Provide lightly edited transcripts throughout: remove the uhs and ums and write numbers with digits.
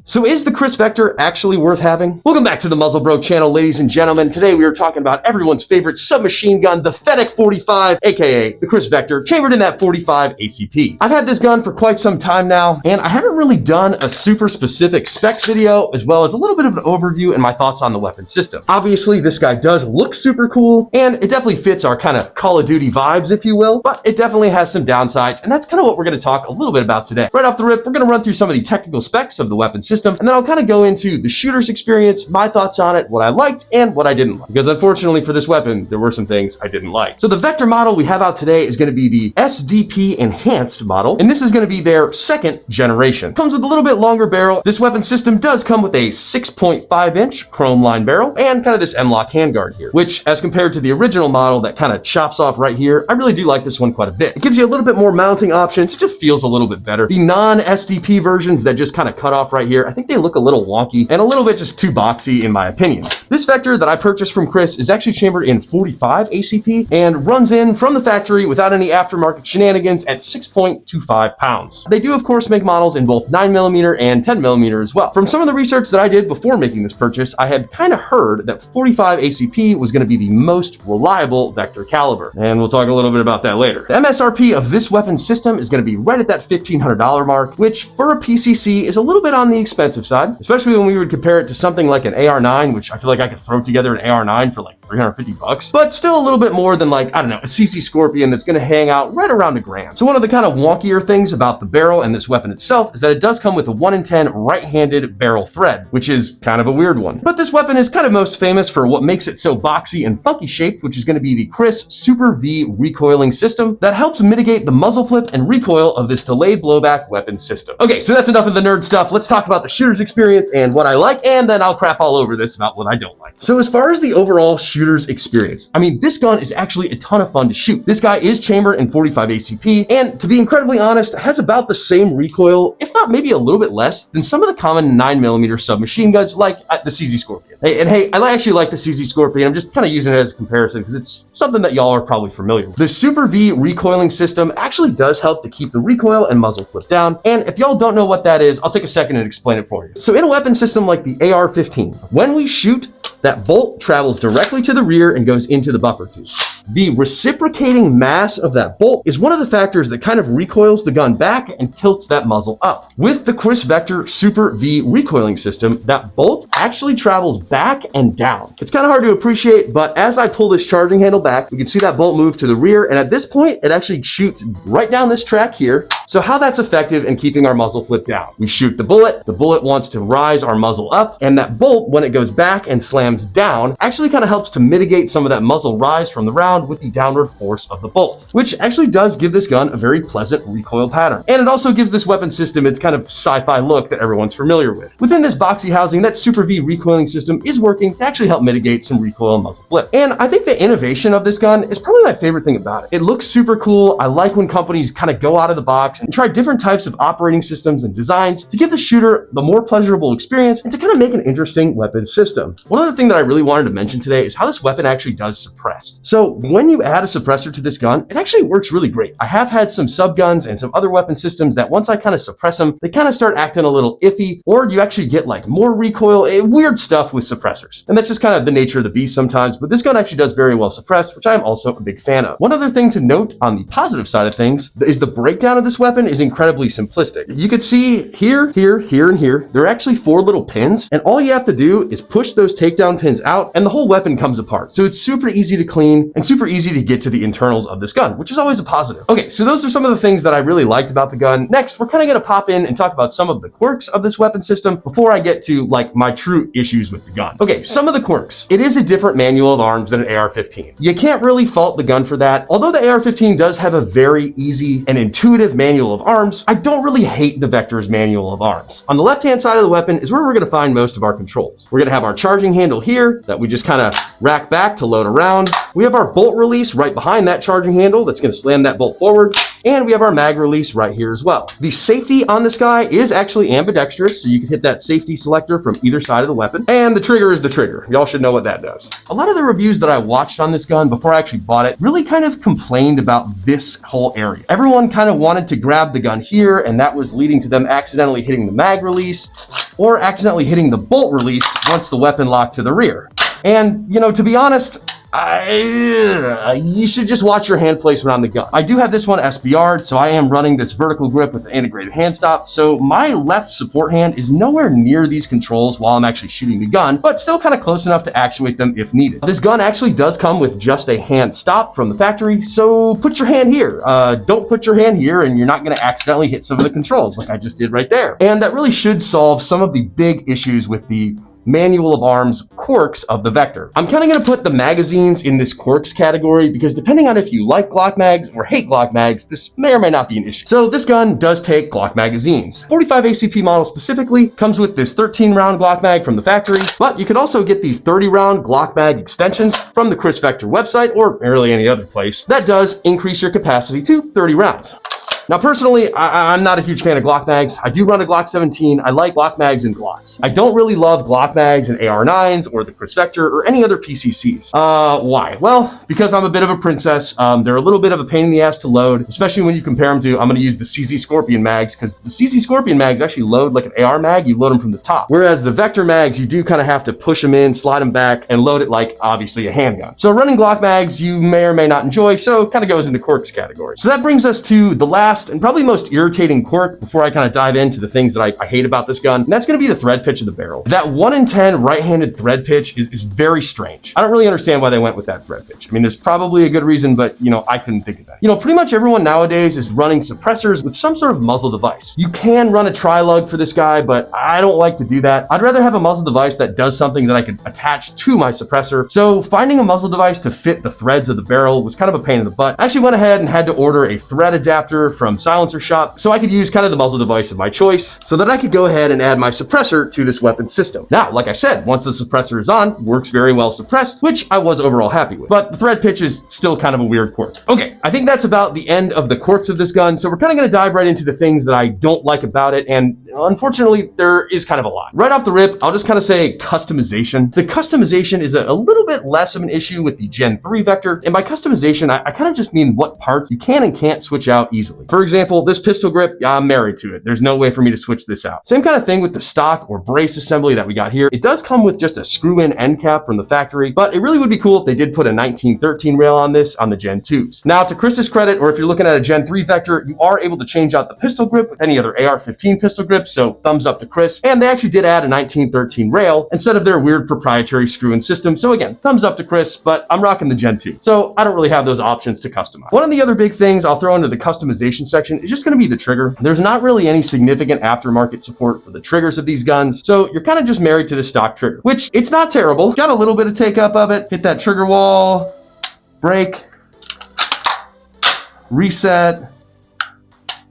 So is the Kriss Vector actually worth having? Welcome back to the Muzzle Bro channel, ladies and gentlemen. Today we are talking about everyone's favorite submachine gun, the Fennec 45, aka the Kriss Vector, chambered in that 45 ACP. I've had this gun for quite some time now, and I haven't really done a super specific specs video, as well as a little bit of an overview and my thoughts on the weapon system. Obviously, this guy does look super cool, and it definitely fits our kind of Call of Duty vibes, if you will, but it definitely has some downsides, and that's kind of what we're going to talk a little bit about today. Right off the rip, we're going to run through some of the technical specs of the weapon system, and then I'll kind of go into the shooter's experience, my thoughts on it, what I liked and what I didn't like. Because unfortunately for this weapon, there were some things I didn't like. So the Vector model we have out today is going to be the SDP Enhanced model, and this is going to be their second generation. Comes with a little bit longer barrel. This weapon system does come with a 6.5-inch chrome line barrel and kind of this M-LOK handguard here, which as compared to the original model that kind of chops off right here, I really do like this one quite a bit. It gives you a little bit more mounting options. It just feels a little bit better. The non-SDP versions that just kind of cut off right here, I think they look a little wonky and a little bit just too boxy in my opinion. This Vector that I purchased from Kriss is actually chambered in 45 ACP and runs in from the factory without any aftermarket shenanigans at 6.25 pounds. They do of course make models in both 9mm and 10mm as well. From some of the research that I did before making this purchase, I had kind of heard that 45 ACP was going to be the most reliable Vector caliber, and we'll talk a little bit about that later. The MSRP of this weapon system is going to be right at that $1,500 mark, which for a PCC is a little bit on the expensive side, especially when we would compare it to something like an AR9, which I feel like I could throw together an AR9 for like 350 bucks, but still a little bit more than like, I don't know, a CC Scorpion that's going to hang out right around $1,000. So one of the kind of wonkier things about the barrel and this weapon itself is that it does come with a 1-in-10 right-handed barrel thread, which is kind of a weird one. But this weapon is kind of most famous for what makes it so boxy and funky shaped, which is going to be the Kriss Super V recoiling system that helps mitigate the muzzle flip and recoil of this delayed blowback weapon system. Okay, so that's enough of the nerd stuff. Let's talk about the shooter's experience and what I like, and then I'll crap all over this about what I don't like. So as far as the overall shooter's experience, I mean, this gun is actually a ton of fun to shoot. This guy is chambered in 45 ACP, and to be incredibly honest, has about the same recoil, if not maybe a little bit less, than some of the common 9mm submachine guns like the CZ Scorpion. Hey, I actually like the CZ Scorpion. I'm just kind of using it as a comparison because it's something that y'all are probably familiar with. The Super V recoiling system actually does help to keep the recoil and muzzle flip down, and if y'all don't know what that is, I'll take a second and explain it for you. So in a weapon system like the AR-15, when we shoot, that bolt travels directly to the rear and goes into the buffer tube. The reciprocating mass of that bolt is one of the factors that kind of recoils the gun back and tilts that muzzle up. With the Kriss Vector Super V recoiling system, that bolt actually travels back and down. It's kind of hard to appreciate, but as I pull this charging handle back, we can see that bolt move to the rear, and at this point, it actually shoots right down this track here. So how that's effective in keeping our muzzle flip down. We shoot the bullet wants to rise our muzzle up, and that bolt, when it goes back and slams down, actually kind of helps to mitigate some of that muzzle rise from the round with the downward force of the bolt, which actually does give this gun a very pleasant recoil pattern. And it also gives this weapon system its kind of sci-fi look that everyone's familiar with. Within this boxy housing, that Super V recoiling system is working to actually help mitigate some recoil and muzzle flip. And I think the innovation of this gun is probably my favorite thing about it. It looks super cool. I like when companies kind of go out of the box and try different types of operating systems and designs to give the shooter the more pleasurable experience and to kind of make an interesting weapon system. One other thing that I really wanted to mention today is how this weapon actually does suppress. So when you add a suppressor to this gun, it actually works really great. I have had some subguns and some other weapon systems that once I kind of suppress them, they kind of start acting a little iffy, or you actually get like more recoil, weird stuff with suppressors. And that's just kind of the nature of the beast sometimes, but this gun actually does very well suppressed, which I am also a big fan of. One other thing to note on the positive side of things is the breakdown of this weapon is incredibly simplistic. You could see here, here, here, and here, there are actually 4 little pins, and all you have to do is push those takedown pins out, and the whole weapon comes apart. So it's super easy to clean and super easy to get to the internals of this gun, which is always a positive. Okay, so those are some of the things that I really liked about the gun. Next, we're kind of going to pop in and talk about some of the quirks of this weapon system before I get to like my true issues with the gun. Okay, some of the quirks. It is a different manual of arms than an AR-15. You can't really fault the gun for that. Although the AR-15 does have a very easy and intuitive manual of arms, I don't really hate the Vector's manual of arms. On the left-hand side of the weapon is where we're going to find most of our controls. We're going to have our charging handle here that we just kind of rack back to load around. We have our bolt release right behind that charging handle that's going to slam that bolt forward. And we have our mag release right here as well. The safety on this guy is actually ambidextrous, so you can hit that safety selector from either side of the weapon. And the trigger is the trigger. Y'all should know what that does. A lot of the reviews that I watched on this gun before I actually bought it really kind of complained about this whole area. Everyone kind of wanted to grab the gun here, and that was leading to them accidentally hitting the mag release. or accidentally hitting the bolt release once the weapon locked to the rear. And, to be honest, you should just watch your hand placement on the gun. I do have this one SBR'd, so I am running this vertical grip with an integrated hand stop, so my left support hand is nowhere near these controls while I'm actually shooting the gun, but still kind of close enough to actuate them if needed. This gun actually does come with just a hand stop from the factory, so put your hand here. Don't put your hand here and you're not going to accidentally hit some of the controls like I just did right there. And that really should solve some of the big issues with the manual of arms quirks of the Vector. I'm kind of going to put the magazines in this quirks category because depending on if you like Glock mags or hate Glock mags, this may or may not be an issue. So this gun does take Glock magazines. 45 ACP model specifically comes with this 13 round Glock mag from the factory, but you could also get these 30 round Glock mag extensions from the Kriss Vector website or really any other place. That does increase your capacity to 30 rounds. Now, personally, I'm not a huge fan of Glock mags. I do run a Glock 17. I like Glock mags and Glocks. I don't really love Glock mags and AR9s or the Kriss Vector or any other PCCs. Why? Well, because I'm a bit of a princess. They're a little bit of a pain in the ass to load, especially when you compare them to, I'm going to use the CZ Scorpion mags, because the CZ Scorpion mags actually load like an AR mag. You load them from the top. Whereas the Vector mags, you do kind of have to push them in, slide them back, and load it like, obviously, a handgun. So running Glock mags, you may or may not enjoy, so it kind of goes into quirks category. So that brings us to the last and probably most irritating quirk before I kind of dive into the things that I hate about this gun, and that's going to be the thread pitch of the barrel. That 1 in 10 right-handed thread pitch is very strange. I don't really understand why they went with that thread pitch. I mean, there's probably a good reason, but I couldn't think of that. Pretty much everyone nowadays is running suppressors with some sort of muzzle device. You can run a tri-lug for this guy, but I don't like to do that. I'd rather have a muzzle device that does something that I could attach to my suppressor. So finding a muzzle device to fit the threads of the barrel was kind of a pain in the butt. I actually went ahead and had to order a thread adapter from Silencer Shop so I could use kind of the muzzle device of my choice so that I could go ahead and add my suppressor to this weapon system. Now, like I said, once the suppressor is on, works very well suppressed, which I was overall happy with. But the thread pitch is still kind of a weird quirk. Okay, I think that's about the end of the quirks of this gun, so we're kind of going to dive right into the things that I don't like about it, and unfortunately, there is kind of a lot. Right off the rip, I'll just kind of say customization. The customization is a little bit less of an issue with the Gen 3 Vector, and by customization, I kind of just mean what parts you can and can't switch out easily. For example, this pistol grip, I'm married to it. There's no way for me to switch this out. Same kind of thing with the stock or brace assembly that we got here. It does come with just a screw-in end cap from the factory, but it really would be cool if they did put a 1913 rail on this on the Gen 2s. Now, to Kriss's credit, or if you're looking at a Gen 3 Vector, you are able to change out the pistol grip with any other AR-15 pistol grip, so thumbs up to Kriss. And they actually did add a 1913 rail instead of their weird proprietary screw-in system, so again, thumbs up to Kriss, but I'm rocking the Gen 2, so I don't really have those options to customize. One of the other big things I'll throw into the customization section is just going to be the trigger. There's not really any significant aftermarket support for the triggers of these guns, so you're kind of just married to the stock trigger, which it's not terrible. Got a little bit of take up of it. Hit that trigger wall, break, reset.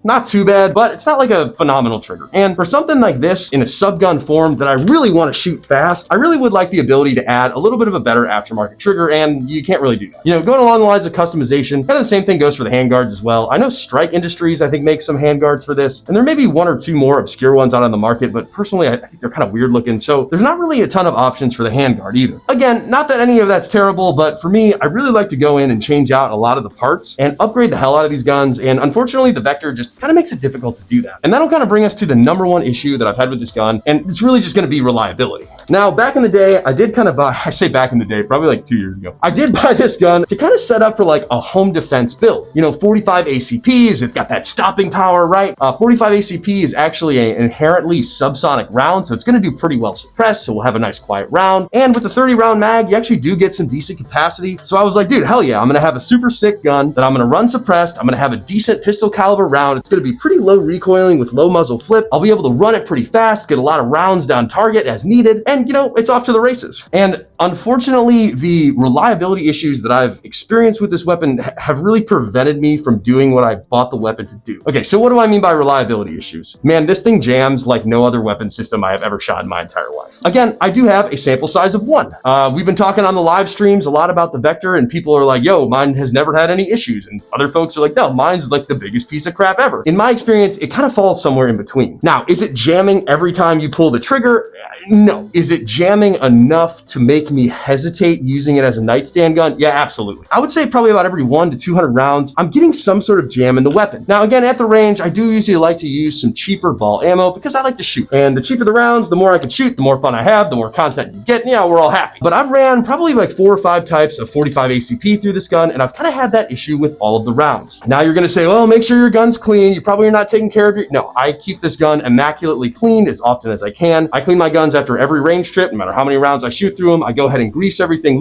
Not too bad, but it's not like a phenomenal trigger. And for something like this in a subgun form that I really want to shoot fast, I really would like the ability to add a little bit of a better aftermarket trigger, and you can't really do that. Going along the lines of customization, kind of the same thing goes for the handguards as well. I know Strike Industries, I think, makes some handguards for this, and there may be 1 or 2 more obscure ones out on the market, but personally, I think they're kind of weird looking, so there's not really a ton of options for the handguard either. Again, not that any of that's terrible, but for me, I really like to go in and change out a lot of the parts and upgrade the hell out of these guns, and unfortunately, the Vector just kind of makes it difficult to do that. And that'll kind of bring us to the number one issue that I've had with this gun, and it's really just going to be reliability. Now, back in the day, I did kind of buy, I say back in the day, probably like 2 years ago, I did buy this gun to kind of set up for like a home defense build. 45 ACPs, it's got that stopping power, right? 45 ACP is actually an inherently subsonic round, so it's going to do pretty well suppressed, so we'll have a nice quiet round. And with the 30 round mag, you actually do get some decent capacity. So I was like, dude, hell yeah, I'm going to have a super sick gun that I'm going to run suppressed. I'm going to have a decent pistol caliber round. It's going to be pretty low recoiling with low muzzle flip. I'll be able to run it pretty fast, get a lot of rounds down target as needed, and it's off to the races. And unfortunately, the reliability issues that I've experienced with this weapon have really prevented me from doing what I bought the weapon to do. Okay, so what do I mean by reliability issues? Man, this thing jams like no other weapon system I have ever shot in my entire life. Again, I do have a sample size of 1. We've been talking on the live streams a lot about the Vector, and people are like, yo, mine has never had any issues. And other folks are like, no, mine's like the biggest piece of crap ever. In my experience, it kind of falls somewhere in between. Now, is it jamming every time you pull the trigger? No. Is it jamming enough to make me hesitate using it as a nightstand gun? Yeah, absolutely. I would say probably about every 1 to 200 rounds, I'm getting some sort of jam in the weapon. Now, again, at the range, I do usually like to use some cheaper ball ammo because I like to shoot. And the cheaper the rounds, the more I can shoot, the more fun I have, the more content you get, yeah, we're all happy. But I've ran probably like 4 or 5 types of 45 ACP through this gun, and I've kind of had that issue with all of the rounds. Now you're gonna say, well, make sure your gun's clean. You probably are not taking care of your... No, I keep this gun immaculately cleaned as often as I can. I clean my guns after every range trip, no matter how many rounds I shoot through them. I go ahead and grease everything,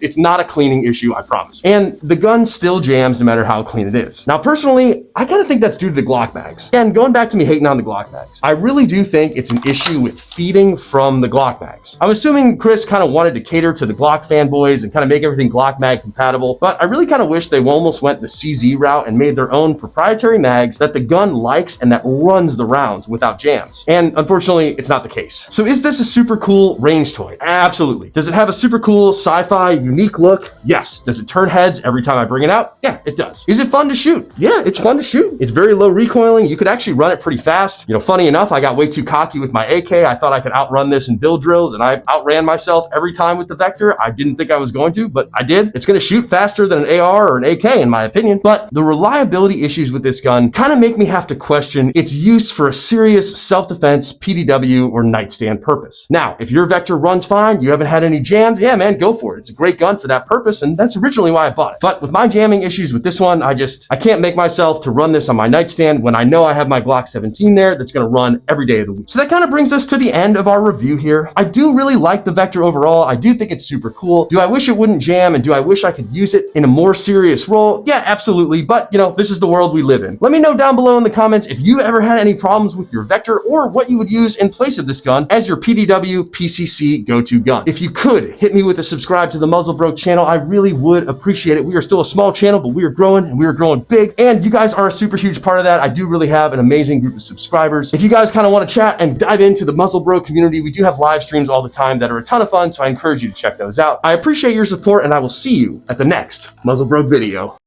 it's not a cleaning issue, I promise. And the gun still jams no matter how clean it is. Now, personally, I kind of think that's due to the Glock mags. Again, going back to me hating on the Glock mags, I really do think it's an issue with feeding from the Glock mags. I'm assuming Kriss kind of wanted to cater to the Glock fanboys and kind of make everything Glock mag compatible, but I really kind of wish they almost went the CZ route and made their own proprietary mags that the gun likes and that runs the rounds without jams. And unfortunately, it's not the case. So is this a super cool range toy? Absolutely. Does it have a super cool sci-fi unique look? Yes. Does it turn heads every time I bring it out? Yeah, it does. Is it fun to shoot? Yeah, it's fun to shoot. It's very low recoiling. You could actually run it pretty fast. You know, funny enough, I got way too cocky with my AK. I thought I could outrun this in build drills, and I outran myself every time with the Vector. I didn't think I was going to, but I did. It's going to shoot faster than an AR or an AK, in my opinion. But the reliability issues with this gun kind of make me have to question its use for a serious self-defense, PDW, or nightstand purpose. Now, if your Vector runs fine, you haven't had any jams, yeah, man, go for it. It's a great gun for that purpose, and that's originally why I bought it. But with my jamming issues with this one, I can't make myself to run this on my nightstand when I know I have my Glock 17 there that's going to run every day of the week. So that kind of brings us to the end of our review here. I do really like the Vector overall. I do think it's super cool. Do I wish it wouldn't jam, and do I wish I could use it in a more serious role? Yeah, absolutely. But, you know, this is the world we live in. Let me know down below in the comments if you ever had any problems with your Vector or what you would use in place of this gun as your PDW PCC go-to gun. If you could, hit me with a subscribe to the Muzzle Bro channel. I really would appreciate it. We are still a small channel, but we are growing, and we are growing big, and you guys are a super huge part of that. I do really have an amazing group of subscribers. If you guys kind of want to chat and dive into the Muzzle Bro community, we do have live streams all the time that are a ton of fun, so I encourage you to check those out. I appreciate your support, and I will see you at the next Muzzle Bro video.